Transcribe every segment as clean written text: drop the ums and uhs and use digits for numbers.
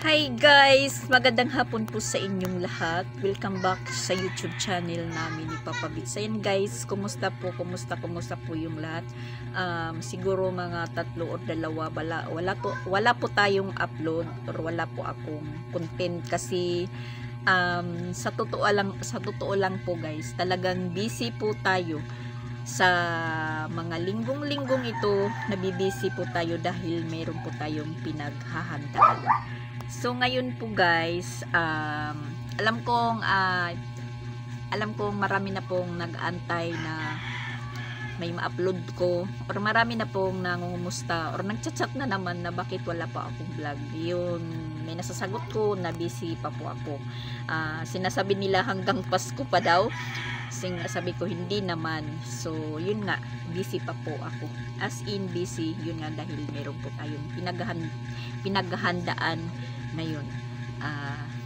Hi guys! Magandang hapon po sa inyong lahat. Welcome back sa YouTube channel namin ni Papa Bits. Ayan guys, kumusta po? Kumusta po yung lahat? Siguro mga 3 o 2 wala po tayong upload or wala po akong content kasi sa totoo lang po guys, talagang busy po tayo sa mga linggong-linggong ito. Nabibisi po tayo dahil mayroon po tayong pinaghahandaan. So ngayon po guys, alam kong marami na pong nag-antay na may ma-upload ko, or marami na pong nangungumusta or nagchat-chat na naman na bakit wala pa akong vlog. Yun, may nasasagot ko na busy pa po ako. Sinasabi nila hanggang Pasko pa daw. Sabi ko hindi naman. So yun nga, busy pa po ako. As in busy, yun nga dahil meron po tayong pinaghahandaan na yun.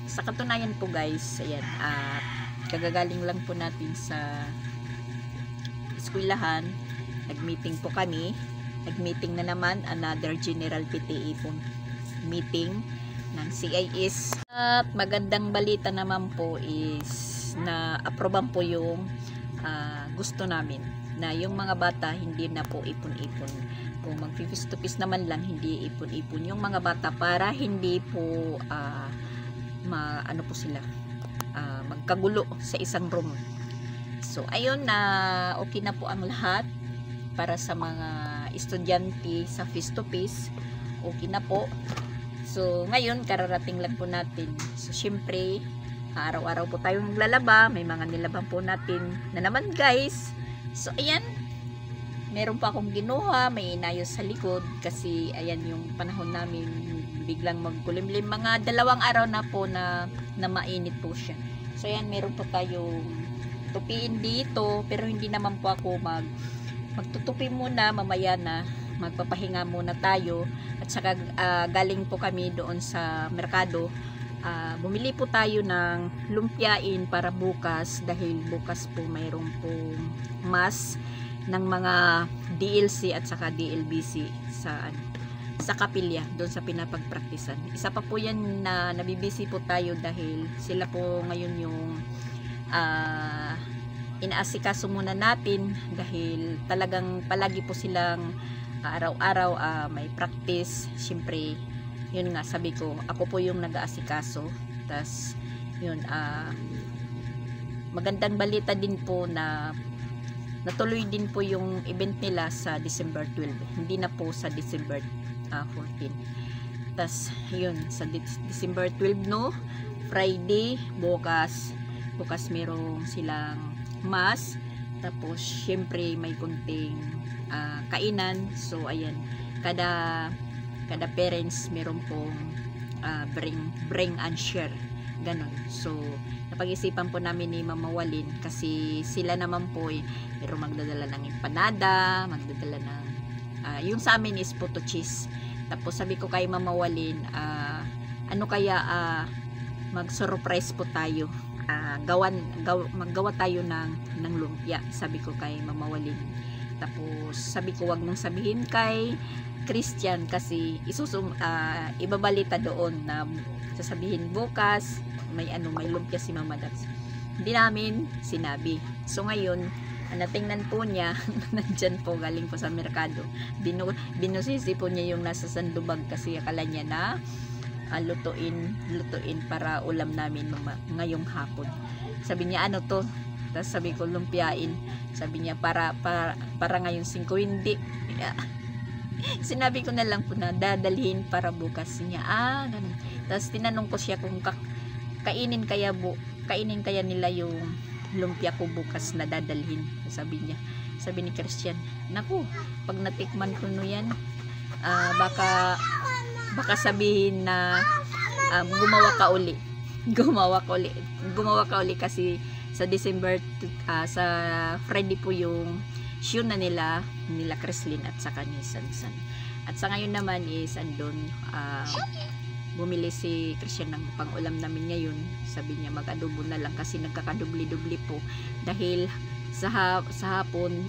Sa katunayan po guys, ayan, kagagaling lang po natin sa eskwelahan. Nag-meeting po kami. Nag-meeting na naman, another General PTA po meeting ng CIS. At magandang balita naman po is na aproban po yung gusto namin, na yung mga bata hindi na po ipon-ipon. Kung mag-face to face naman lang, hindi ipon-ipon yung mga bata para hindi po magkagulo sa isang room. So ayun, na okay na po ang lahat para sa mga estudyante sa face to face. Okay na po. So ngayon kararating lang po natin. So syempre araw-araw po tayong naglalaba, may mga nilaban po natin na naman guys. So ayan, meron pa akong ginuha, may inayos sa likod kasi ayan yung panahon namin biglang magkulimlim, mga 2 araw na po na mainit po siya. So ayan, meron pa tayong tupiin dito, pero hindi naman po ako magtutupi muna, mamaya na magpapahinga muna tayo. At saka galing po kami doon sa merkado. Bumili po tayo ng lumpiain para bukas dahil bukas po mayroon po mass ng mga DLC at saka DLBC sa kapilya doon sa pinapagpraktisan. Isa pa po yan na nabibisi po tayo dahil sila po ngayon yung inaasikaso muna natin dahil talagang palagi po silang araw-araw may practice. Siyempre yun nga, sabi ko, ako po yung nag-aasikaso. Tas yun, magandang balita din po na natuloy din po yung event nila sa December 12. Hindi na po sa December 14. Tas yun, sa December 12 no, Friday, bukas merong silang mass. Tapos syempre may kunting kainan. So ayan, kada parents meron pong bring and share, ganon. So napag-isipan po namin ni Mama Walin kasi sila naman po meron magdadala ng empanada, magdadala ng yung sa amin is puto cheese. Tapos sabi ko kay Mama Walin, mag-surprise po tayo, maggawa tayo ng lumpia, sabi ko kay Mama Walin. Tapos sabi ko wag mong sabihin kay Christian kasi ibabalita doon na sasabihin bukas may lumpia si Mama Dax. Hindi namin sinabi. So ngayon, natingnan po niya nandyan po, galing po sa merkado. Binusisi po niya yung nasa sandubag kasi akala niya na lutuin para ulam namin ngayong hapon. Sabi niya, ano to? Tapos sabi ko, lumpiain. Sabi niya, para ngayong 5, hindi. Sinabi ko na lang po na dadalhin para bukas niya. Ganun. Tapos tinanong ko siya kung kainin kaya nila yung lumpia ko bukas na dadalhin. Sabi ni Christian, naku, pag natikman ko no yan, baka sabihin na gumawa ka uli kasi sa December sa Friday po yung show na nila Kreslin at saka ni Sansan. At sa ngayon naman is andun bumili si Christian ng pang-ulam namin ngayon. Sabi niya mag-adobo na lang kasi nagkakadubli-dubli po dahil sa hapon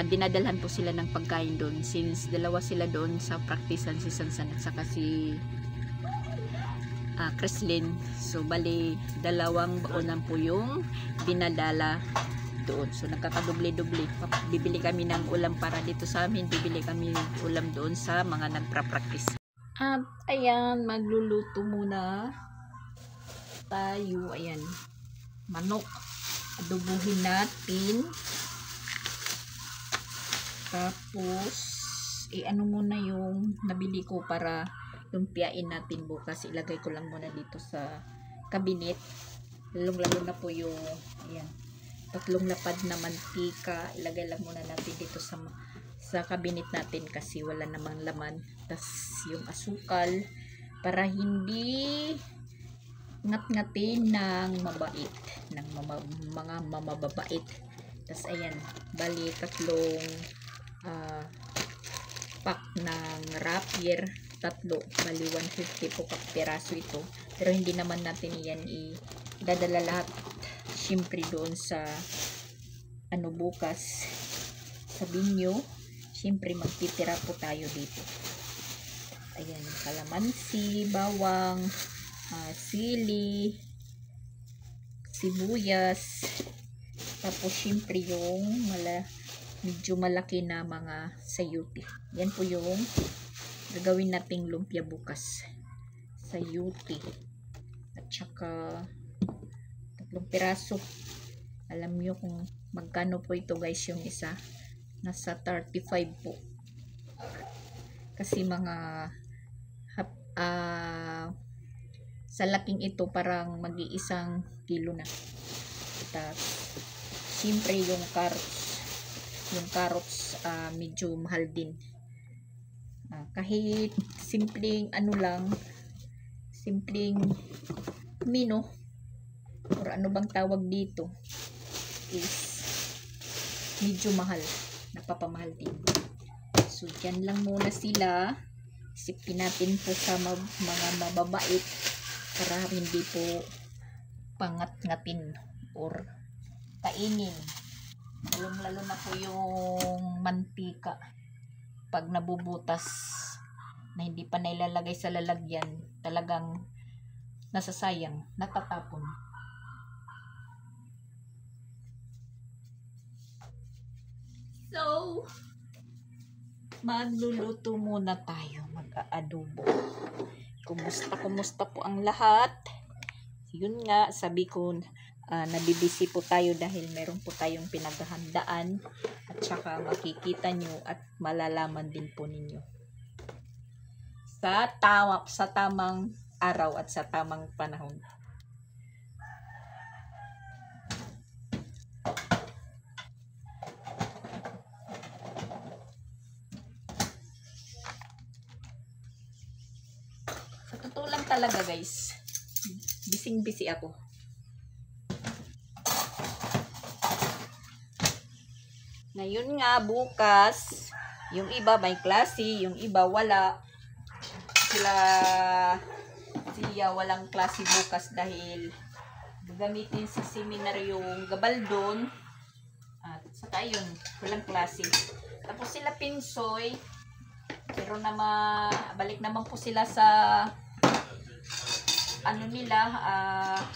dinadalhan po sila ng pagkain doon, since dalawa sila doon sa practicean, si Sansan at saka si Creslin. So bali dalawang baonan po yung dinadala doon. So nagkakadoble-doble. Bibili kami ng ulam para dito sa amin, bibili kami ng ulam doon sa mga nagpra-practice. At ayan, magluluto muna tayo. Ayan, manok, adobuhin natin. Tapos ano muna yung nabili ko para lumpiain natin bukas. Ilagay ko lang muna dito sa cabinet. Lalong-lalo na po yung ayan, 3 lapad na mantika. Ilagay lang muna natin dito sa cabinet natin kasi wala namang laman. Tapos yung asukal para hindi ngat-ngatin ng mabait, ng mga mamababait. Tapos ayan, bali 3 pack ng rapier, 3, bali 150 po kapiraso ito. Pero hindi naman natin yan idadala lahat syempre doon sa bukas sa binyo. Syempre magtitira po tayo dito. Ayan, kalamansi, bawang, sili, sibuyas, tapos syempre yung medyo malaki na mga sayuti. Yan po yung gagawin nating lumpia bukas. Sayuti. At saka 3 piraso. Alam nyo kung magkano po ito guys, yung isa. Nasa 35 po. Kasi mga sa laking ito parang mag-iisang kilo na. Tapos syempre yung carrots medyo mahal din. Kahit simpleng simpleng mino or ano bang tawag dito is medyo mahal, napapamahal din. So dyan lang muna sila. Isipin natin po sa mga mababait para hindi po pangat-ngatin or kainin. Lalo na po yung mantika pag nabubutas na hindi pa nailalagay sa lalagyan, talagang nasasayang, natatapon. So magluluto muna tayo, mag-aadobo. Kumusta po ang lahat? Yun nga, sabi ko nabibisi po tayo dahil meron po tayong pinaghahandaan at saka makikita nyo at malalaman din po ninyo sa tamang araw at sa tamang panahon. Sa totoo lang talaga guys, bising-bisi ako. Ngayon nga, bukas, yung iba may klase, yung iba wala. Siya walang klase bukas dahil gagamitin sa seminar yung gabaldon. At saka yun, walang klase. Tapos sila Pinsoy, pero balik naman po sila sa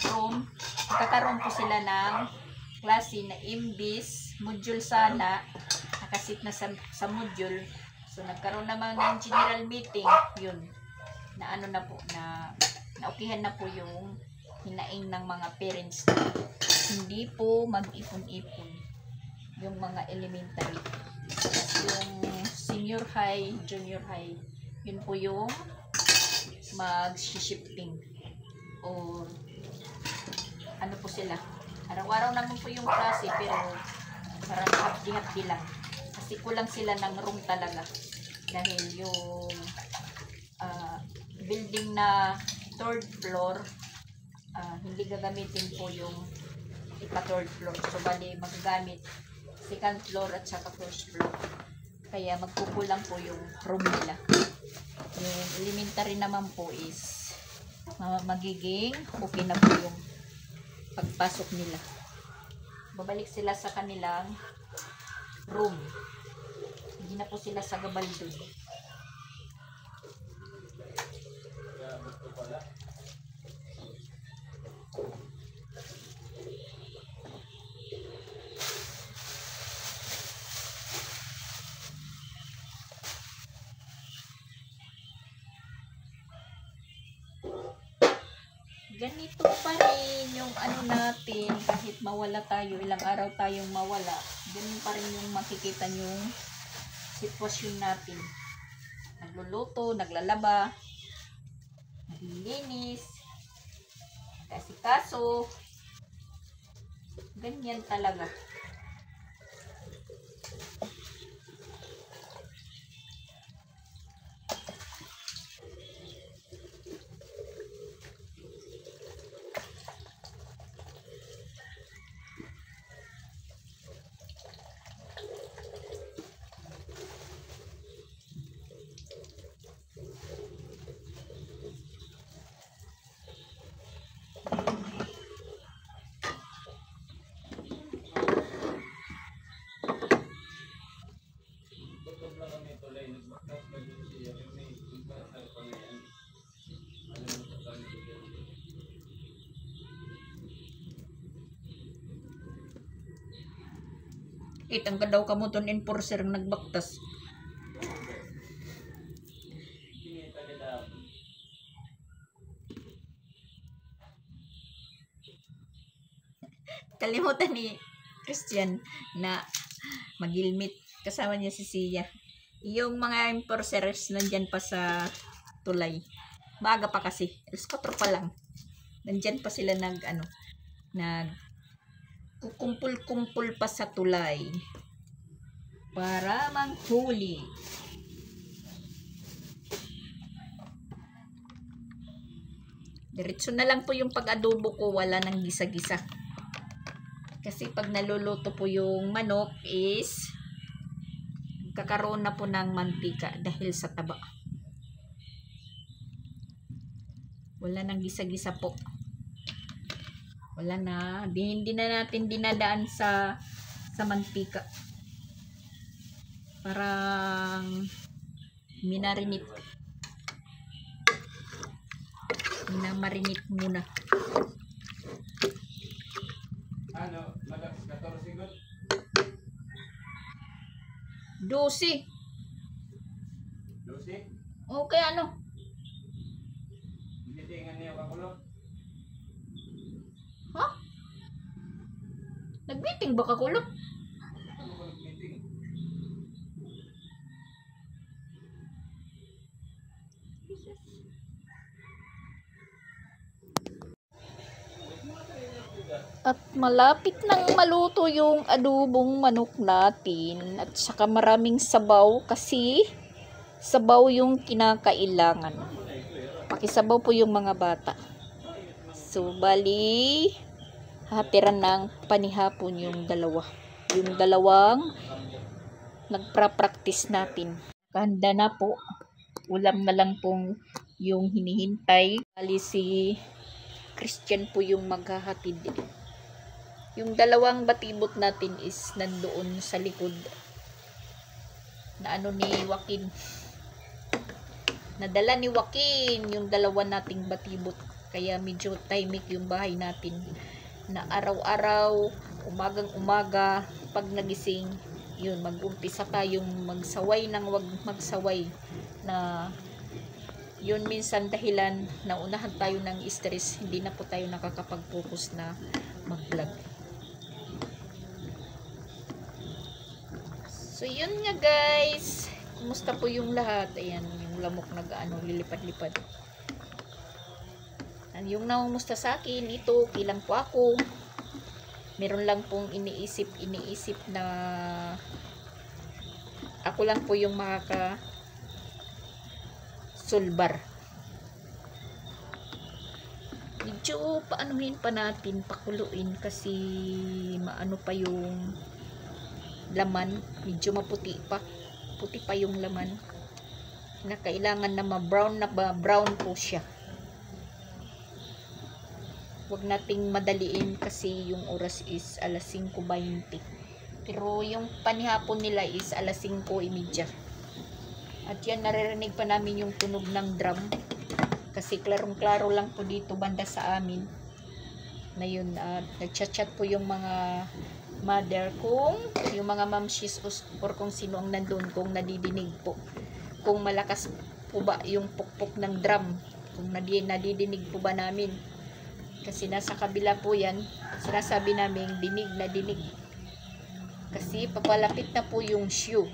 room. Magkakaroon po sila ng klase na imbis module sana, nakasit na sa module. So nagkaroon naman ng general meeting, yun, na naokihan na po yung hinaing ng mga parents na hindi po mag-ipon-ipon yung mga elementary. Yung senior high, junior high, yun po yung mag-shifting or ano po sila. Araw-araw naman po yung klase pero parang hapdi-hapdi lang. Kasi kulang sila ng room talaga. Dahil yung building na 3rd floor, hindi gagamitin po yung ika-3rd floor. So, bali magagamit 2nd floor at saka 1st floor. Kaya magkukulang po yung room nila. Yung elementary naman po is magiging okay na po yung pagpasok nila. Babalik sila sa kanilang room. Hindi na po sila sagabal dun. Ganito pa rin yung ano natin, kahit mawala tayo, ilang araw tayong mawala, ganun pa rin yung makikita yung sitwasyon natin. Nagluluto, naglalaba, naglilinis, kasi kaso, ganyan talaga. Ang daw kamuton enforcer ang nagbaktas. Kalimutan ni Christian na magilmit. Kasama niya si Sia. Yung mga enforcers nandyan pa sa tulay. Maaga pa kasi. Alas 4 pa lang. Nandyan pa sila kukumpul-kumpul pa sa tulay para manghuli. Diretso na lang po yung pag-adobo ko, wala nang gisa-gisa. Kasi pag naluluto po yung manok is kakaroon na po ng mantika dahil sa taba. Wala nang gisa-gisa po. Wala na. Hindi na natin dinadaan sa mantika. Parang minarinate. Minamarinate muna. Ano? 14 good? 12. 12? Okay, ano? Hindi tingan niya kakulo. Ha? Nag-meeting ba kakulo? Ano ko nag-meeting? At malapit nang maluto yung adobong manok natin. At saka maraming sabaw kasi sabaw yung kinakailangan. Pakisabaw po yung mga bata. So, bali, hatiran ng panihapon yung dalawa. Yung dalawang nagpra-practice natin. Handa na po. Ulam na lang pong yung hinihintay. Bali si Christian po yung maghahatid. Yung dalawang batibot natin is nandoon sa likod. Na ano ni Joaquin. Nadala ni Joaquin yung dalawa nating batibot. Kaya medyo tahimik yung bahay natin. Na araw-araw, umagang-umaga, pag nagising, yun, mag-umpisa tayong magsaway ng wag magsaway. Na yun minsan dahilan na unahan tayo ng stress, hindi na po tayo nakakapag-focus na mag-vlog. So yun nga guys, kumusta po yung lahat? Ayan, yung lamok lilipad-lipad. Yung namumusta sa akin, ito, kilang po ako. Meron lang pong iniisip na ako lang po yung sulbar. Medyo paanuhin pa natin, pakuluin kasi maano pa yung laman, medyo maputi pa. Puti pa yung laman. Na kailangan na brown po siya. Huwag nating madaliin kasi yung oras is alas 5:20. Pero yung panihapon nila is alas 5:30. At yan, naririnig pa namin yung tunog ng drum. Kasi klarong-klaro lang po dito banda sa amin. Na yun, nagchat-chat po yung mga mother kung yung mga mamshis or kung sino ang nandun, kung nadidinig po. Kung malakas po ba yung pukpok ng drum. Kung nadidinig po ba namin. Kasi nasa kabila po yan, sinasabi namin dinig na dinig. Kasi papalapit na po yung shoe.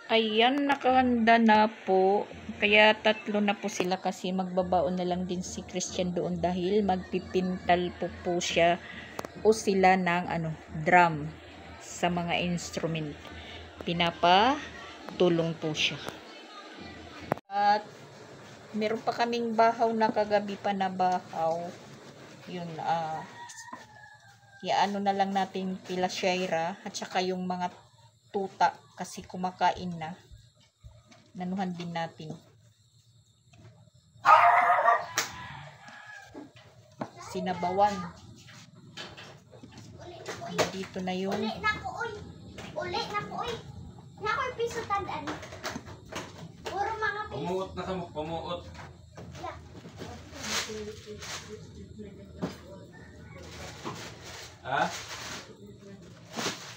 Ayan, nakahanda na po. Kaya 3 na po sila kasi magbabaon na lang din si Christian doon dahil magpipintal po siya o sila ng drum sa mga instrument. Pinapatulong po siya. At meron pa kaming bahaw na kagabi pa na bahaw. Yun, iaano na lang natin pila Shaira at saka yung mga tuta kasi kumakain na. Nanuhan din natin. Sinabawan. Dito na yung Uli na ko, uy. Nako'y piso tandaan. Puro mga piso. Pumuot na kamok, pumuot. Ha?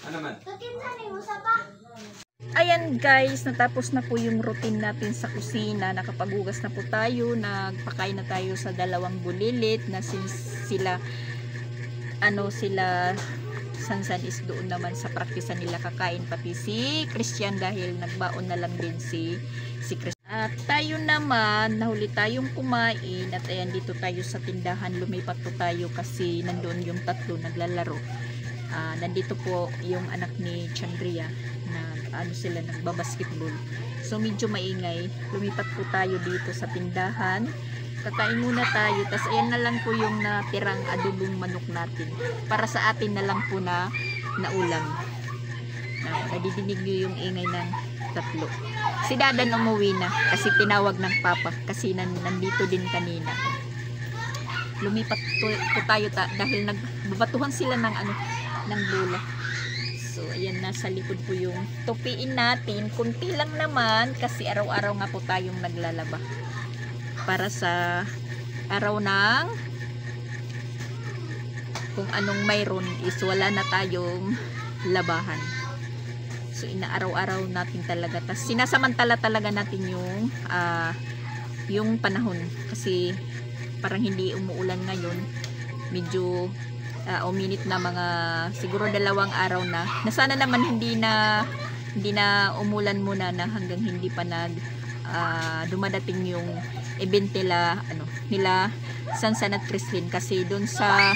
Ano man? Kakinsanin mo sa ba? Ayan guys, natapos na po yung routine natin sa kusina. Nakapaghugas na po tayo, nagpakain na tayo sa 2 bulilit na sila Sansan is doon naman sa praktisa nila kakain, pati si Christian dahil nagbaon na lang din si Christian. At tayo naman, nahuli tayong kumain at ayan dito tayo sa tindahan, lumipat po tayo kasi nandoon yung 3 naglalaro. Nandito po yung anak ni Chandria na sila nagbabasketball. So medyo maingay. Lumipat po tayo dito sa tindahan. Kakain muna tayo. Tapos ayan na lang po yung natirang adobong manok natin. Para sa atin na lang po na ulam. Nadidinig nyo yung ingay ng 3. Si Dadan umuwi na kasi tinawag ng papa kasi nandito din kanina. Lumipat po tayo dahil nagbabatuhan sila ng bola. So ayan, nasa likod po yung tupiin natin. Kunti lang naman kasi araw-araw nga po tayong naglalaba. Para sa araw ng kung anong mayroon is wala na tayong labahan. So inaaraw-araw natin talaga. Tas sinasamantala talaga natin yung panahon kasi parang hindi umuulan ngayon. Medyo uminit na mga siguro 2 araw na. Sana naman hindi na umulan muna na hanggang hindi pa dumadating yung event nila Sansan at Christine kasi doon sa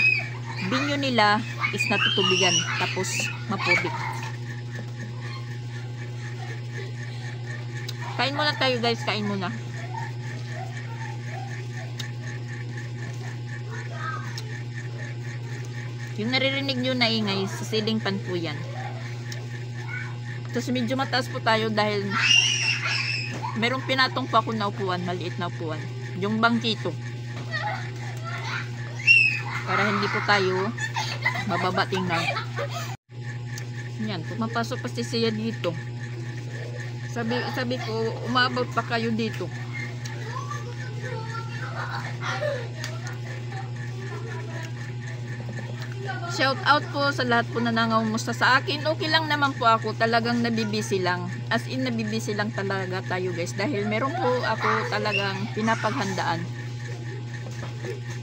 binyo nila is natutubigan tapos maputik. Kain muna tayo guys, kain muna. Yung naririnig nyo na ingay sa ceiling fan po yan. Tapos medyo mataas po tayo dahil merong pinatong pa ako na upuan, maliit na upuan. Yung bangkito. Para hindi po tayo mababa tingnan. Yan, pumapasok pa siya dito. Sabi ko, umabot pa kayo dito. Shout out po sa lahat po na nangungumusta sa akin. Okay lang naman po ako. Talagang nabibisi lang. As in, nabibisi lang talaga tayo guys. Dahil meron po ako talagang pinapaghandaan.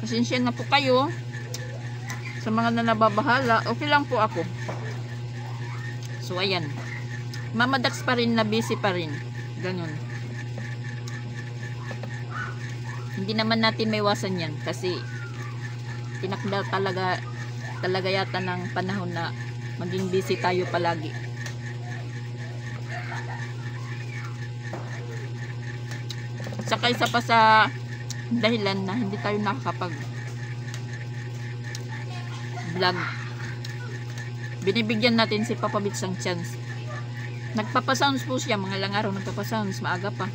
Pasensya na po kayo. Sa mga nababahala, okay lang po ako. So, ayan. Mamadax pa rin, nabisi pa rin. Ganun. Hindi naman natin may iwasan yan. Kasi, tinakda talaga yata ng panahon na maging busy tayo palagi. Saka isa pa sa dahilan na hindi tayo nakakapag vlog. Binibigyan natin si Papa Bits ang chance. Nagpapasounds po siya, mga ilang araw nagpapasounds, maaga pa.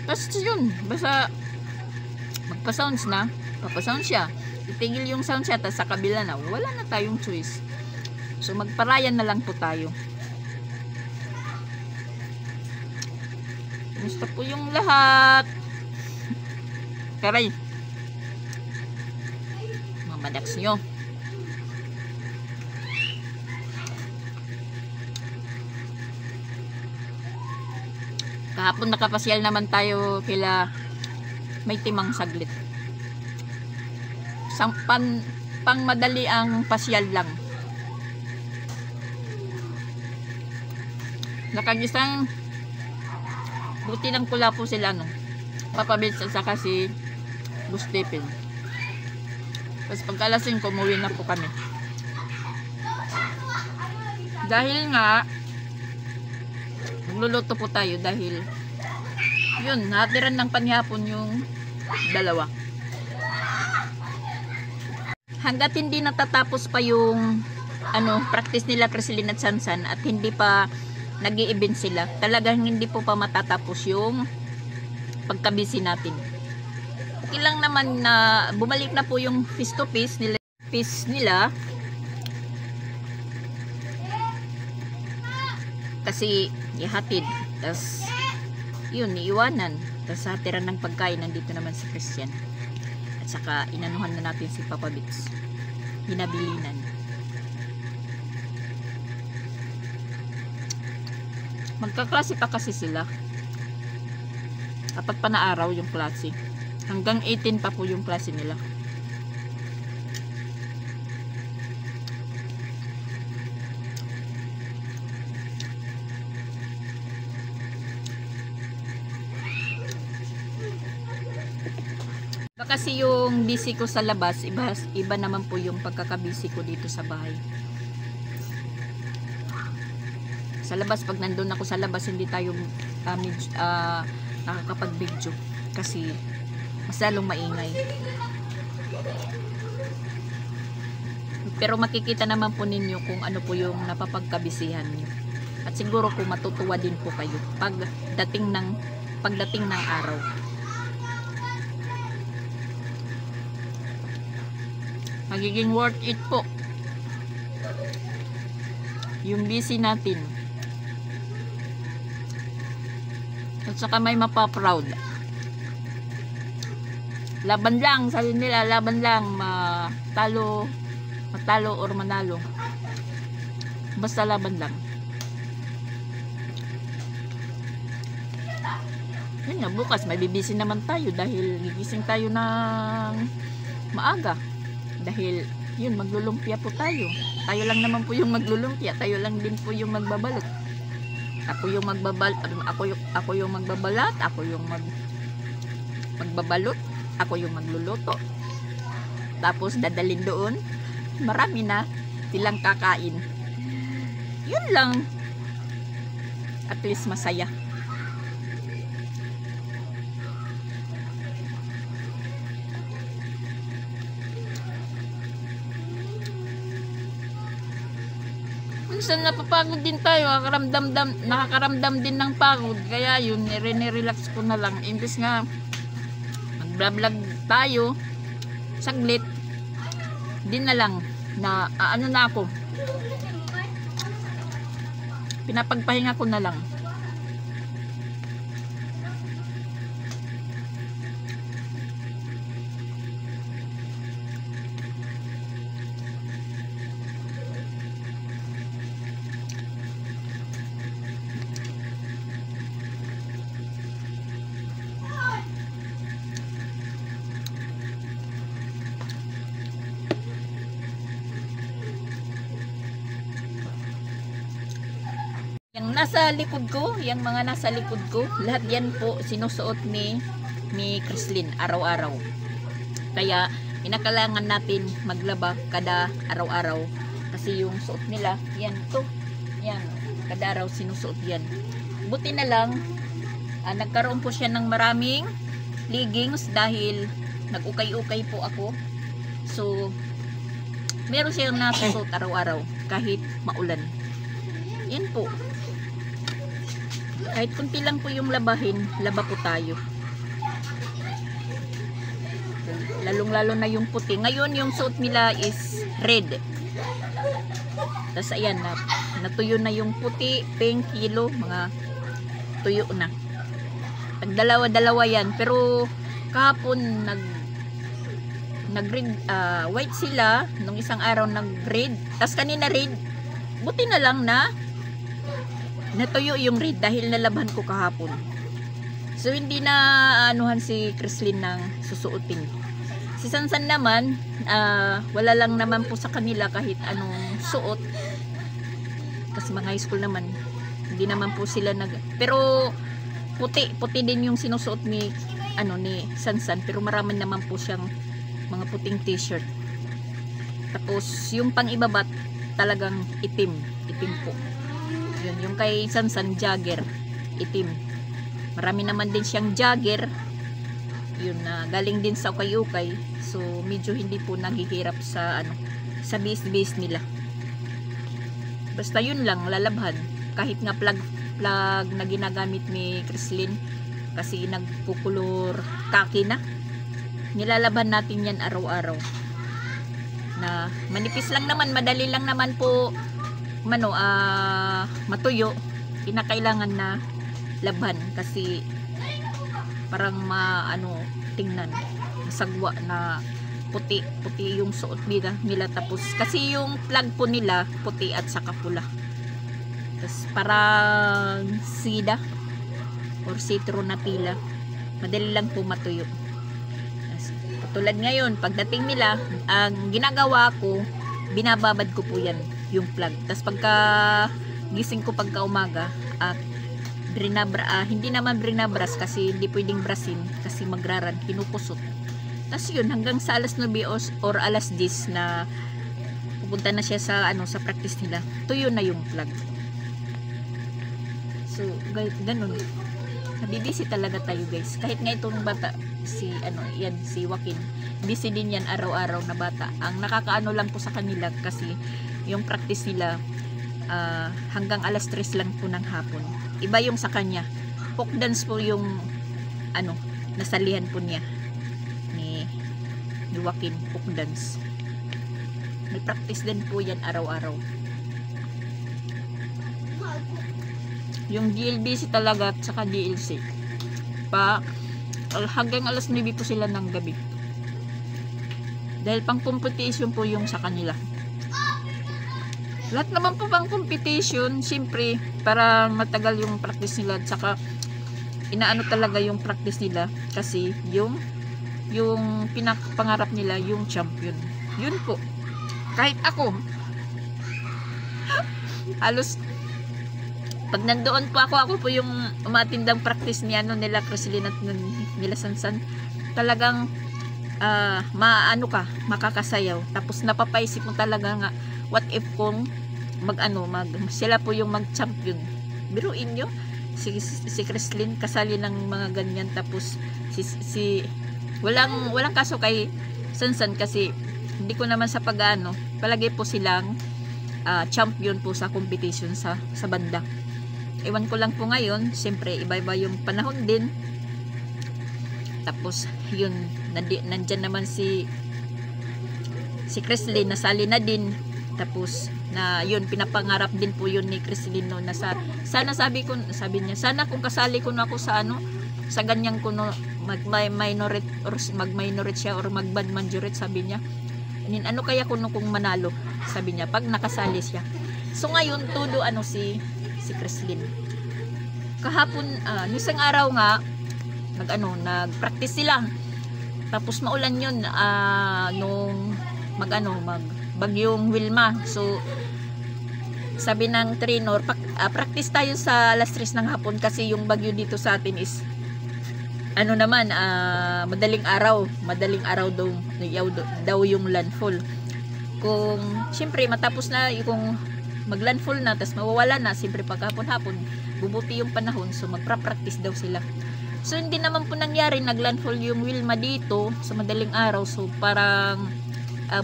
Tapos yun, basta magpasounds na, papasound siya, itigil yung sound siya, tapos sa kabila na, wala na tayong choice. So magparayan na lang po tayo. Gusto po yung lahat. Karay. Mamadax nyo. Kahapon nakapasyal naman tayo kila May Timang saglit. Pang madali ang pasyal lang. Nakagisang buti ng pula po sila, no? Papa Bills at saka si Gustepin. Tapos pagkalasing ko, umuwi na po kami. Dahil nga magluluto po tayo dahil yun, natiran ng panihapon yung dalawa. Hanggat hindi natatapos pa yung practice nila Crislin at Sansan at hindi pa nag-i-event sila, talagang hindi po pa matatapos yung pagkabisi natin. Okay lang naman na bumalik na po yung face to face nila kasi ihatid, tas yun, iiwanan, tas hatiran ng pagkain. Nandito naman si Christian at saka inanuhan na natin si Papa Bits, hinabilinan. Magkaklase pa kasi sila. Apat pa na araw yung klase. Hanggang 18 pa po yung klase nila. Kasi yung busy ko sa labas, iba naman po yung pagkakabisi ko dito sa bahay. Sa labas, pag nandun ako sa labas, hindi tayo nakakapag-video kasi mas lalong maingay. Pero makikita naman po ninyo kung ano po yung napapagkabisihan nyo. At siguro kung matutuwa din po kayo pagdating ng araw. Magiging worth it po yung busy natin. At saka may mapaproud. Laban lang, sabi nila, laban lang, matalo or manalo. Basta laban lang. Yun nga, bukas may bibisi naman tayo dahil gigising tayo ng maaga. Dahil yun, maglulumpia po tayo. Tayo lang naman po yung maglulumpia, tayo lang din po yung magbabalot. Ako yung magbabalat, ako yung magbabalot, ako yung magluluto. Tapos dadalhin doon, marami na silang kakain. Yun lang. At least masaya. Minsan napapagod din tayo, nakakaramdam din ng pagod, kaya yun, nire-relax ko na lang. Imbes nga mag-vlog tayo saglit, din na lang na na ako, pinapagpahinga ko na lang. Yung nasa likod ko, yung mga nasa likod ko, lahat yan po sinusuot ni Crislin araw-araw. Kaya kinakailangan natin maglaba kada araw-araw kasi yung suot nila, yan to, yan, kada araw sinusuot yan. Buti na lang nagkaroon po siya ng maraming leggings dahil nag-ukay-ukay po ako. So meron siyang nasusuot araw-araw kahit maulan. Yan po. Kahit kunti lang po yung labahin, laba po tayo. lalong-lalo na yung puti. Ngayon, yung suot nila is red. Tapos, ayan, natuyo na yung puti, pink, yellow, mga tuyo na. Dalawa-dalawa yan. Pero, kahapon, nag-red, white sila. Nung isang araw, nag-red. Tapos, kanina red. Buti na lang na natuyo yung red dahil nalaban ko kahapon. So, hindi na anuhan si Chrislyn ng susuotin. Si Sansan naman, wala lang naman po sa kanila kahit anong suot. Kasi mga high school naman, hindi naman po sila pero puti din yung sinusuot ni Sansan, pero marami naman po siyang mga puting t-shirt. Tapos, yung pang-ibabat, talagang itim po. Yun, yung kay Sansan, jagger, itim. Marami naman din siyang jagger, yun na galing din sa ukay-ukay. So medyo hindi po naghihirap sa base nila. Basta yun lang, lalabhan. Kahit nga plug na ginagamit ni Chrislyn, kasi nagkukulor kaki na, nilalabhan natin yan araw-araw. Na manipis lang naman, madali lang naman po matuyo. Kinakailangan na labhan kasi parang tingnan, masagwa na puti yung suot nila. Tapos kasi yung plug po nila puti at saka pula. Tapos parang sida or citron na pila, madali lang po matuyo. Tulad ngayon, pagdating nila, ang ginagawa ko, binababad ko po yan, yung plug. Tapos pagka gising ko pagka umaga, hindi naman brinabras kasi hindi pwedeng brasin kasi magraran, kinukusot. Tapos yun, hanggang sa alas 9 or alas 10 na pupunta na siya sa practice nila, tuyo na yung plug. So, ganun. Nabibisi talaga tayo, guys. Kahit nga itong bata, si Joaquin, busy din yan araw-araw na bata. Ang nakakaano lang po sa kanila kasi yung practice nila hanggang alas 3 lang po ng hapon. Iba yung sa kanya. Folk dance po yung nasalihan po niya ni Joaquin, folk dance. May practice din po yan araw-araw. Yung GLBC talaga at saka GLC hanggang alas 9 po sila ng gabi. Dahil pang competition po yung sa kanila. Lahat naman po pang competition, siyempre para matagal yung practice nila at saka inaano talaga yung practice nila kasi yung pinapangarap nila yung champion. Yun po. Kahit ako halos pag nandoon po ako po yung umatindang practice niya nila Chrislyn at nila Sansan, talagang makakasayaw. Tapos napapaisip mo talaga nga, what if kung sila po yung mag-champion. Biruin nyo, si Chrislyn kasali ng mga ganyan, tapos walang kaso kay Sansan kasi hindi ko naman sa palagi po silang champion po sa competition sa banda. Ewan ko lang po ngayon, siyempre iba-iba yung panahon din. Tapos yun, nandyan naman si Chrislyn, nasali na din. Tapos na yun, pinapangarap din po yun ni Chrislyn no, sana sabi niya, sana kung kasali ko na ako sa ganyang kuno mag-minorate siya or mag-band majorate, sabi niya. Ano kaya kung manalo, sabi niya, pag nakasali siya. So ngayon, todo si Chrislyn. Kahapon, isang araw nga, nag-practice sila. Tapos maulan yun, nung bagyong Wilma. So, sabi ng trainer, practice tayo sa alas 3 ng hapon kasi yung bagyo dito sa atin is, madaling araw daw yung landfall. Kung, siyempre, matapos na kung maglandfall na, tas mawawala na, siyempre pagkahapon-hapon bubuti yung panahon, so magpa-practice daw sila. So hindi naman po nangyari, naglandfall yung Wilma dito sa madaling araw, so parang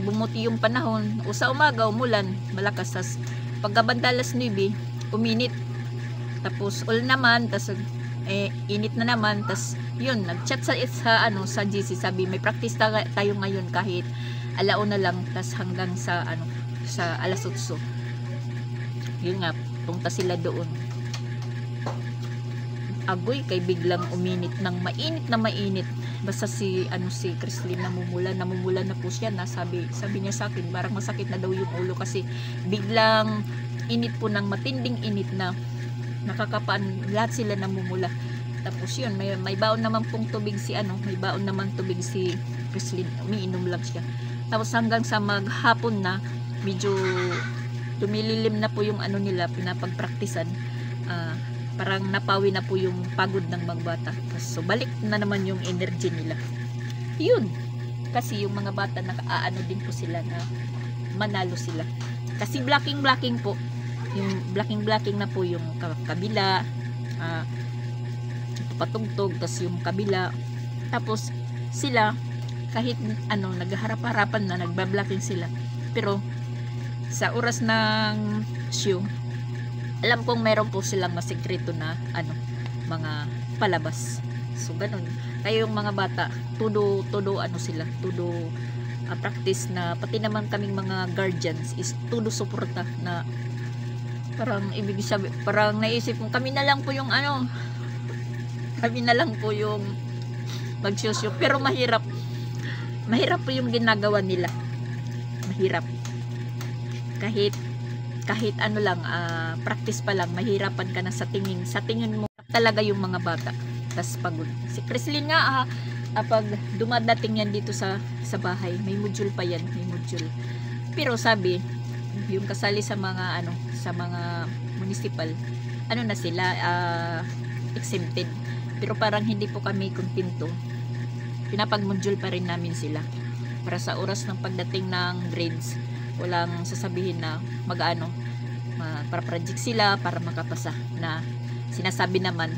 bumuti yung panahon, o sa umaga umulan malakas, tas pagkabandalas 9 uminit, tapos all naman, tas init na naman. Tas yun, nag-chat sa GC, sabi may practice tayo ngayon kahit alauna lang, tas hanggang sa sa alas 8. Yun nga, punta sila doon. Agoy, kay biglang uminit ng mainit na mainit. Basta si Chrislyn namumula na po siya, na sabi niya sa akin, parang masakit na daw yung ulo kasi biglang init po ng matinding init na nakakapaan, lahat sila namumula. Tapos yun, may baon naman pong tubig may baon naman tubig si Chrislyn, umiinom lang siya. Tapos hanggang sa maghapon na, medyo tumililim na po yung nila, pinapagpraktisan. Parang napawi na po yung pagod ng magbata. So balik na naman yung energy nila. Yun. Kasi yung mga bata din po sila na manalo sila. Kasi blocking po. Yung blocking na po yung kabila. Patugtog, tas yung kabila. Tapos sila kahit nagharap-harapan na, nagba-blocking sila. Pero sa oras ng show, alam kong meron po silang masikreto na mga palabas. So ganun. Kaya yung mga bata, todo sila, todo practice na, pati naman kaming mga guardians is todo suporta na, parang ibig sabihin, parang naisip kong kami na lang po yung magsusyo. Pero mahirap po yung ginagawa nila. Mahirap. Kahit practice pa lang, mahirapan ka na sa tingin mo talaga yung mga bata. Tas pagod. Si Chrislyn nga, pag dumadating yan dito sa bahay, may module pa yan, may module. Pero sabi, yung kasali sa mga municipal, na sila, exempted. Pero parang hindi po kami kontento. Pinapag-module pa rin namin sila. Para sa oras ng pagdating ng grades, walang sasabihin na para project sila para makapasa, na sinasabi naman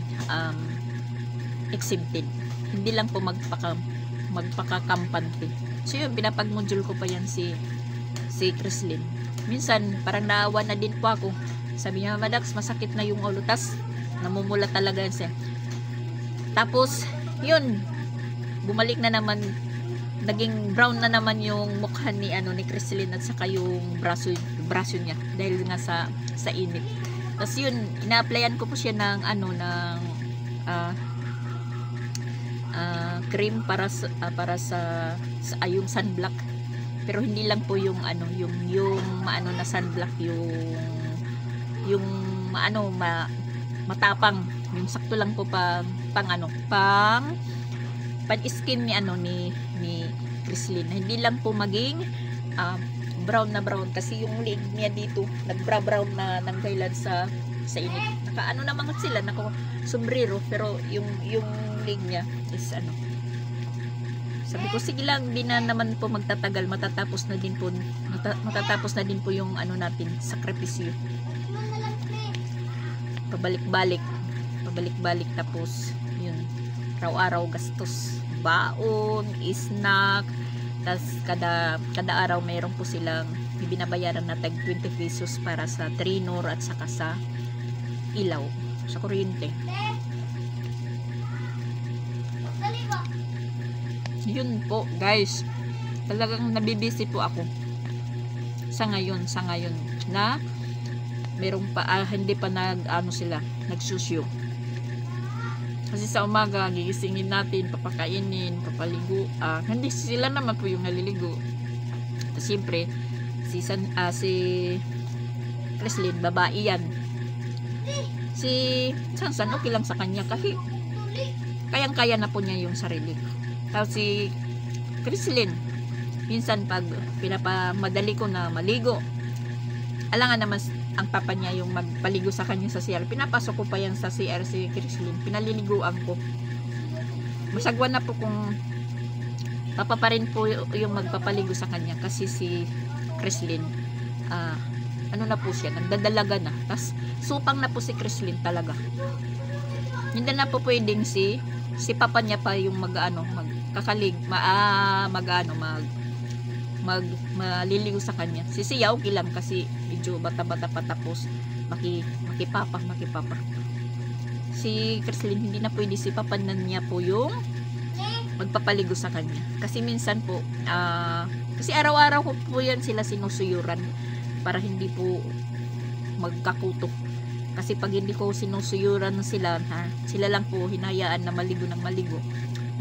exempted, hindi lang po magpakakampante. So yun, pinapag-module ko pa yan si Chrislyn. Minsan parang naawa na din po ako, sabi niya, Madax, masakit na yung ulo, tas namumula talaga siya. Tapos yun, bumalik na naman, naging brown na naman yung mukha ni Chrislyn, at saka yung braso niya dahil nga sa init. Tapos yun, ina-applyan ko po siya ng cream para sa yung sunblock. Pero hindi lang po yung na sunblock, yung matapang, yung sakto lang po pang skin ni Chrislyn. Hindi lang po maging brown na brown, kasi yung leg niya dito nagbra-brown na ng kailan sa init. Naman sila, sombrero, pero yung leg niya is sabi ko, sige lang, di na naman po magtatagal, matatapos na din po yung natin, sakripisyo. Pabalik-balik, tapos yun, araw-araw gastos, baon, snack, tas kada araw mayroon po silang binabayaran na tag 20 pesos para sa trainer at saka sa ilaw, sa kuryente. Yun po guys, talagang nabibisi po ako sa ngayon na merong pa hindi pa nagsusyo. Kasi sa umaga gigisingin natin, papakainin, papaligo, hindi sila naman po yung naliligo. Siyempre si Chrislyn, babae yan. Si Sansan okay lang sa kanya kasi kayang-kaya na po niya yung sarili. Tapos si Chrislyn, minsan pag pinapamadali ko na maligo, alangan naman ang papa niya yung magpaligo sa kanya sa CR. Pinapasok ko pa yan sa CR si Chrislyn, pinaliliguan ko. Masagwan na po kung papa pa rin po yung magpapaligo sa kanya, kasi si Chrislyn na po siya, nagdadalaga na. Tas supang na po si Chrislyn talaga. Hindi na po pwedeng si papa niya pa yung magkakalig, maliligo sa kanya. Si Siya okay lang kasi medyo bata-bata pa, tapos makipapa. si Chrislyn, hindi na pwede si papanan niya po yung magpapaligo sa kanya. Kasi minsan po, kasi araw-araw ko po yan sila sinusuyuran para hindi po magkakutok. Kasi pag hindi ko sinusuyuran sila, sila lang po hinayaan na maligo ng maligo,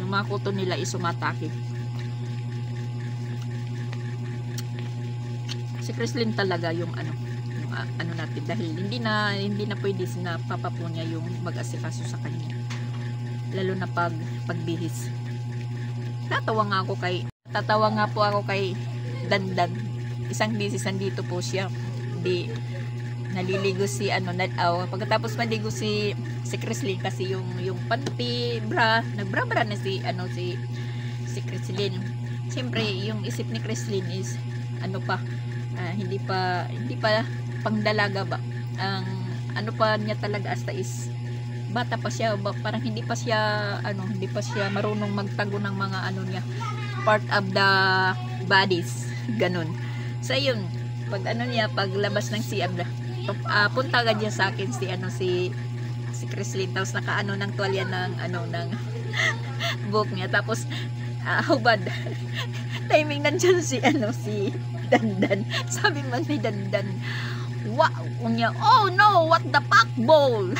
yung mga kuto nila is sumatake. Si Chrislyn talaga yung ano natin, dahil hindi na pwede na papa po niya yung mag-asikaso sa kanya, lalo na pagbihis. Tatawa nga po ako kay Dandan. Isang bisis nandito po siya, di naliligo si pagkatapos maligo si Chrislyn, kasi yung panty bra, nagbra-bra na si Chrislyn. Siyempre yung isip ni Chrislyn is hindi pa pangdalaga ba, ang pa niya talaga hasta is bata pa siya, parang hindi pa siya marunong magtago ng mga niya, part of the bodies, ganun. So yun, pag paglabas ng CM, punta agad niya sa akin si Chrislyn, tapos nakaano ng tuwalya ng buhok niya, tapos hubad. Timing nandiyan si Dandan. Sabi man ni Dandan, wow niya, oh no, what the fuck ball.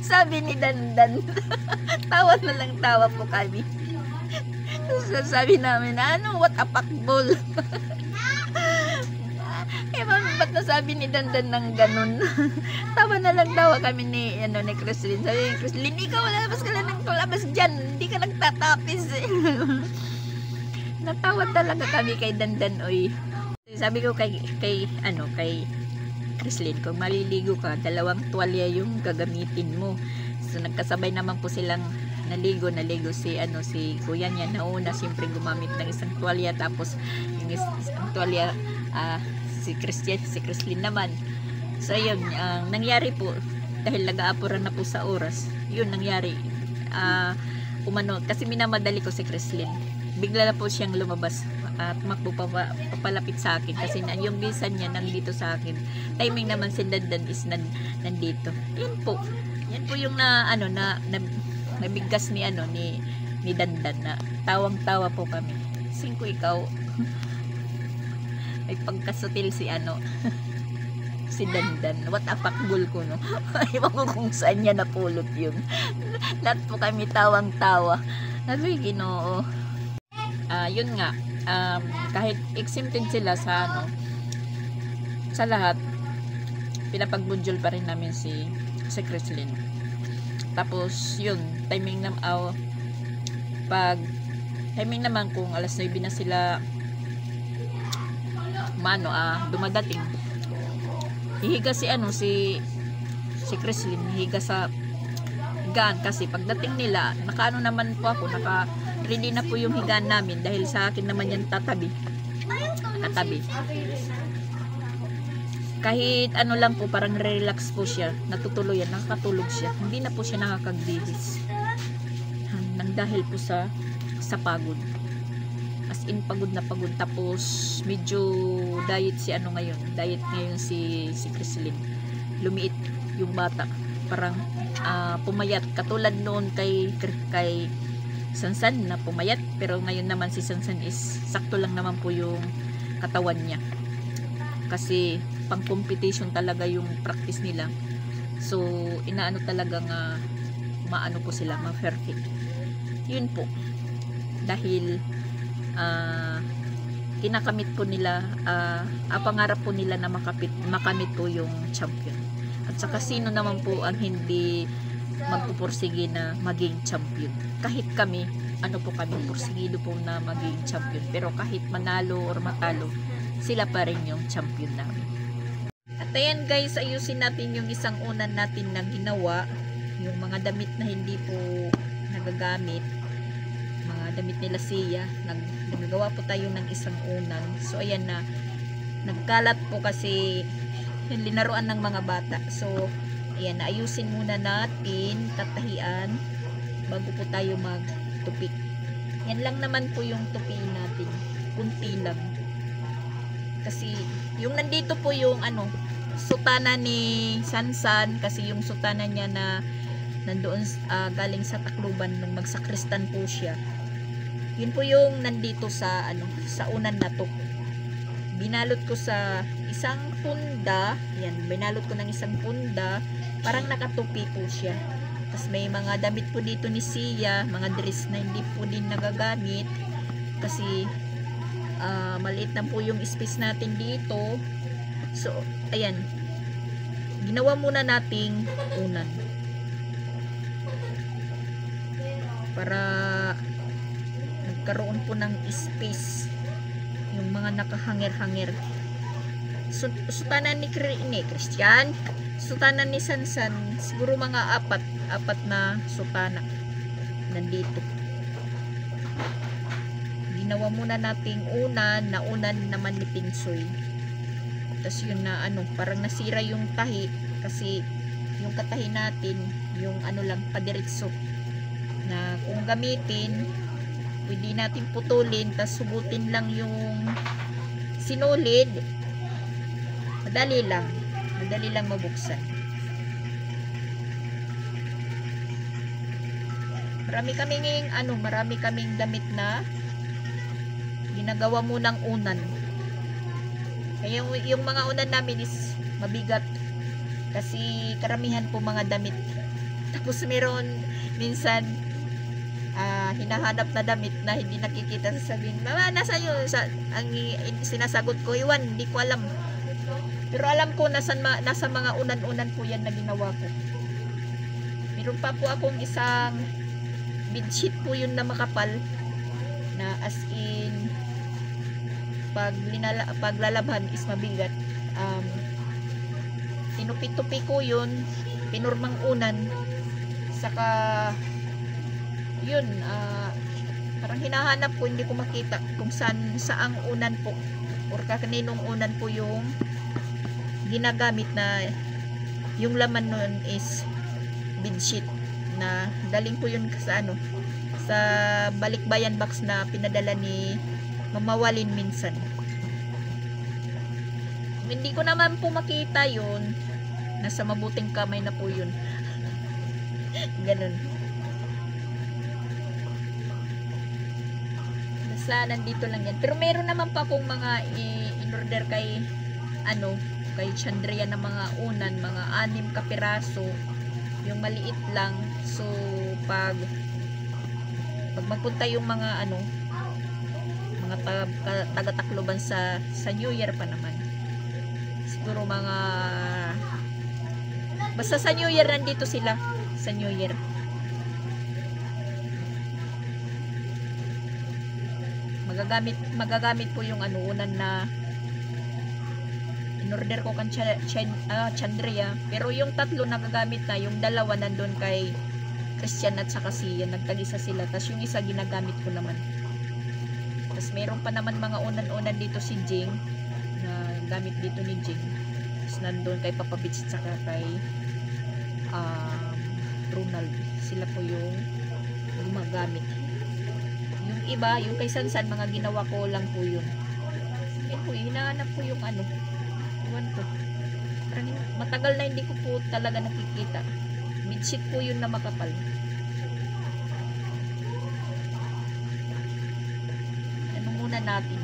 Sabi ni Dandan. Tawa na lang tawa po kami. Sabi namin, what a fuck ball. Ba't nasabi ni Dandan ng ganun? Tawa na lang tawa kami ni Chrislyn. Sabi ni Chrislyn, ikaw labas ka lang ng labas dyan, hindi ka nagtatapis. Natawa talaga kami kay Dandan, oy. Sabi ko kay Chrislyn, kung maliligo ka, 2 tuwalya yung gagamitin mo. So nagkasabay naman po silang naligo si kuya niya nauna, siyempre gumamit ng isang tuwalya, tapos yung isang tuwalya si Chrislyn naman. So yun, nangyari po, dahil nag-aapuran na po sa oras, yun nangyari, kasi minamadali ko si Chrislyn, bigla na po siyang lumabas at papalapit sa akin, kasi yung bisan niya nandito sa akin. Timing naman si Dandan is nandito. Yan po yung nabigkas ni Dandan, na tawang-tawa po kami. Singko ikaw. May pagkasutil si Dandan. What a pakbul ko, no? Ewan ko kung saan niya napulot yun. Lahat po kami tawang-tawa. Nabi, Ginoo. Yun nga, kahit exempted sila sa lahat, pinapagbunjol pa rin namin si Chrislyn. Tapos yun, timing naman kung alas 9 na sila dumadating, hihiga si Chrislyn, hihiga sa higaan, kasi pagdating nila, naman po ako, ready na po yung higaan namin, dahil sa akin naman yan nakatabi. Kahit lang po, parang relax po siya, natutuloy yan, nakakatulog siya, hindi na po siya nakakagbihis, nang dahil po sa pagod, as in pagod na pagod. Tapos medyo diet ngayon si Chrislyn, lumiit yung bata, parang pumayat, katulad noon kay Sansan na pumayat, pero ngayon naman si Sansan is sakto lang naman po yung katawan niya, kasi pang competition talaga yung practice nila. So inaano talaga nga maano po sila, ma-perfect. Yun po, dahil kinakamit po nila, pangarap po nila na makamit po yung champion. At saka sino naman po ang hindi magpupursige na maging champion? Kahit kami, pursigido po na maging champion, pero kahit manalo or matalo, sila pa rin yung champion namin. At ayan guys, ayusin natin yung isang unan natin na ginawa, yung mga damit na hindi po nagagamit, mga damit nila siya, nagagawa po tayo ng isang unan. So ayan na, nagkalat po kasi yung linaruan ng mga bata. So ayan, ayusin muna natin, tatahian, bago po tayo magtupi. Yan lang naman po yung tupi natin, kunti lang. Kasi yung nandito po yung sutana ni Sansan, kasi yung sutana niya na nandoon galing sa Tacloban nung magsakristan po siya. Yun po yung nandito sa sa unan na to. Binalot ko sa isang punda, yan, binalot ko ng isang punda, parang nakatupi po siya. Tapos may mga damit po dito ni Sia, mga dress na hindi po din nagagamit kasi maliit na po yung space natin dito. So ayan, ginawa muna nating unan para nagkaroon po ng space yung mga nakahangir-hangir. Sutanan ni Christian, sutanan ni Sansan, siguro mga apat na sutana nandito. Ginawa muna nating unan naman ni Pinsoy. Tapos yun na parang nasira yung tahi kasi yung katahi natin yung lang padiretso na kung gamitin pwede natin putulin tapos subutin lang yung sinulid. Madali lang mabuksan. Marami kaming damit na ginagawa mo ng unan. Kaya yung mga unan namin is mabigat kasi karamihan po mga damit. Tapos meron minsan hinahanap na damit na hindi nakikita, sasabihin, "Mama, nasa yun?" Ang sinasagot ko, "Iwan, hindi ko alam." Pero alam ko nasa mga unan-unan po yan na ginawa ko. Meron pa po akong isang bedsheet po yun na makapal na as in pag lalaban is mabigat. Tinupi-tupi ko yun, pinurmang unan, saka yun, parang hinahanap ko, hindi ko makita kung saang unan po or kaninong unan po yung ginagamit na yung laman nun is bedsheet na galing po yun sa balikbayan box na pinadala ni Mama Walin minsan. Hindi ko naman po makita yun, nasa mabuting kamay na po yun. Ganun. Basta nandito lang yan. Pero meron naman pa akong mga in-order kay Chandria na mga unan, mga 6 kapiraso, yung maliit lang. So pag magpunta yung mga mga taga-Tacloban sa New Year pa naman, siguro basta sa New Year nandito sila, sa New Year. Magagamit po yung unan na in-order ko kan Chandria, pero yung 3 nagagamit na, yung 2 nandun kay Christian at saka Sia, nagtag-isa sila, tas yung isa ginagamit ko naman. Tas meron pa naman mga unan-unan dito si Jing na gamit dito ni Jing, tas nandun kay Papa Beach at saka kay Ronald, sila po yung gumagamit. Yung iba, yung kay Sansan, mga ginawa ko lang po yun. Yan po, hinahanap ko yung iwan ko. Parang matagal na hindi ko po talaga nakikita. Bedsheet po yun na makapal. Ano muna natin?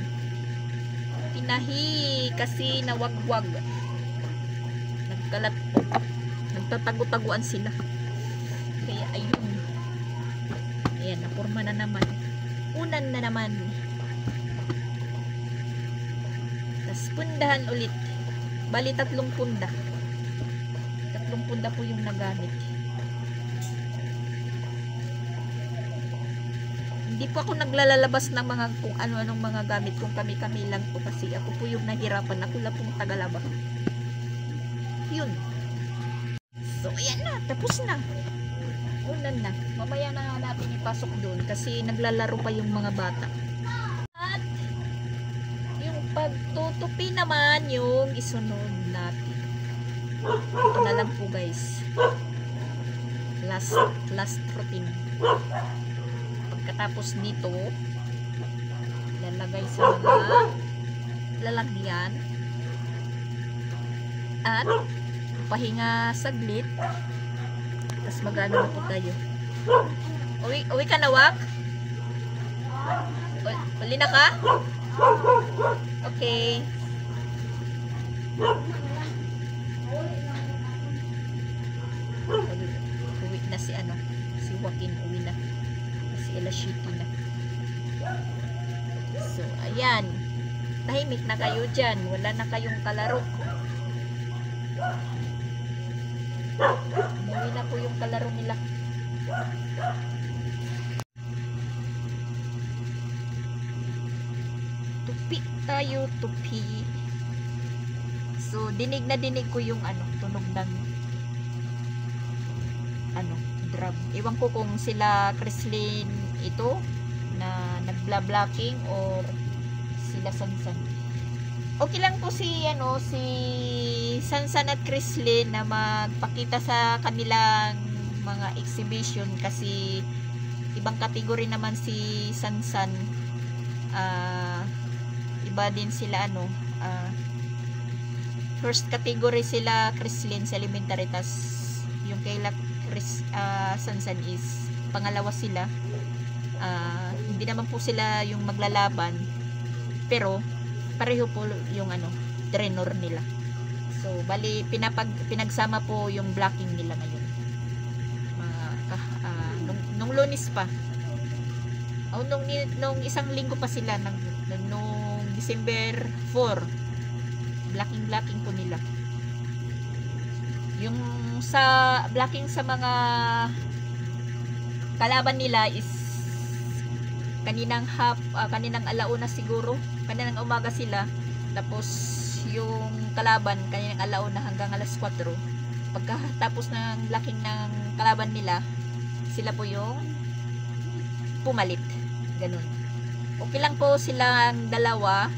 Tinahi kasi nawagwag. Nagkalat po. Nagtatago-taguan sila. Kaya ayun. Ayan, napurma na naman. Unan na naman. Tas pundahan ulit. Bali 3 punda. 3 punda po yung nagamit. Hindi po ako naglalabas ng mga kung ano-anong mga gamit, kung kami-kami lang po kasi ako po yung nahirapan. Ako lang pong tagalaba. Yun. So ayan na, tapos na. Unan na. Mamaya na natin ipasok doon kasi naglalaro pa yung mga bata. At yung pagtutupi naman yung isunod natin. Ito na lang po guys. Last routine. Pagkatapos nito, lalagay sa mga lalagyan at pahinga saglit. Tapos mag-ano na po tayo. Uwi ka na, Wak? Uli na ka? Okay. Uwi na si Joaquin, uwi na. Si Elashiki na. So, ayan. Tahimik na kayo dyan. Wala na kayong kalaro. Umuwi na po yung kalaro nila. Tupi tayo, tupi. So, dinig na dinig ko yung tunog ng drum. Iwan ko kung sila Chrislyn ito na nagblablaking or sila Sansan. Okay lang po si Sansan at Chrislyn na magpakita sa kanilang mga exhibition kasi ibang category naman si Sansan. Iba din sila first category sila Chrislyn sa elementary, tas yung kay Sansan is pangalawa sila. Hindi naman po sila yung maglalaban, pero pareho po yung trainer nila. So bali pinagsama po yung blocking nila ngayon. Nung Lunes pa. Nung isang linggo pa sila nung December 4. Blocking po nila. Yung sa blocking sa mga kalaban nila is kaninang alauna siguro, kaninang umaga sila, tapos yung kalaban kaninang alauna hanggang alas 4. Pagkatapos ng blocking ng kalaban nila, sila po yung pumalit, ganun. Okay lang po silang dalawa,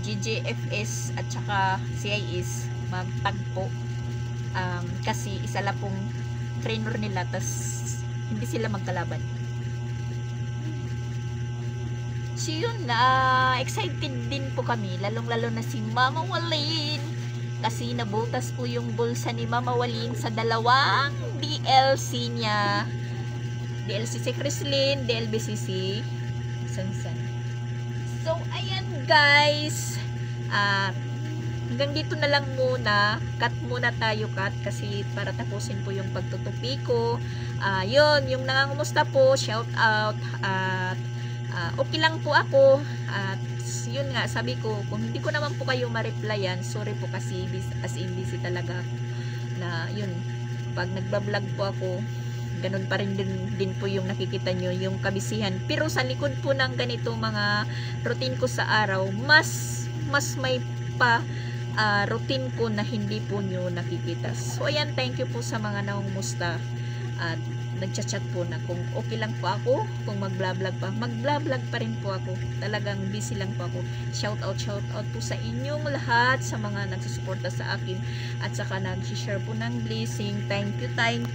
GGFS at saka CIS magtagpo, kasi isa lang pong trainer nila, tas hindi sila magkalaban. So yun, excited din po kami, lalong-lalo na si Mama Walin, kasi nabutas po yung bulsa ni Mama Walin sa dalawang DLC niya. DLC si Chrislyn, DLBC si Sansan. So ayan guys, hanggang dito na lang muna. Cut muna tayo, kasi para tapusin po yung pagtutupi ko. Yun, yung nangangumusta po, shout out. At okay lang po ako. At yun nga, sabi ko, kung hindi ko naman po kayo ma-replyan, sorry po kasi as in busy talaga. Na yun, pag nagbablog po ako, ganun pa rin din po yung nakikita nyo, yung kabisihan. Pero sa likod po ng ganito mga routine ko sa araw, mas may pa routine ko na hindi po nyo nakikita. So ayan, thank you po sa mga nangumusta at nagchat-chat po na kung okay lang po ako, kung mag-vlog pa rin po ako. Talagang busy lang po ako. Shout out po sa inyong lahat, sa mga nagsusuporta sa akin at saka nag-share po ng blessing. Thank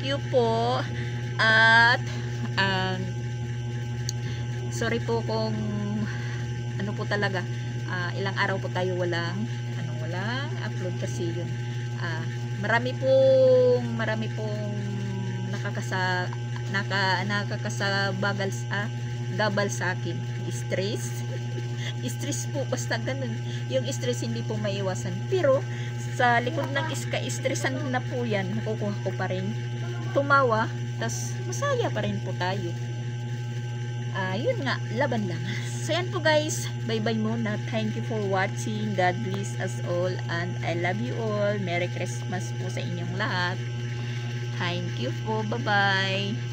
you po. At sorry po kung po talaga, ilang araw po tayo walang upload kasi yun. Marami pong gabal sa akin. Stress po, basta ganun. Yung stress hindi po maiwasan. Pero sa likod ng stressan na po yan, nakukuha ko pa rin tumawa, tas masaya pa rin po tayo. Yun nga, laban lang. So yan po guys, bye bye muna. Thank you for watching. God bless us all and I love you all. Merry Christmas po sa inyong lahat. Thank you po. Bye bye.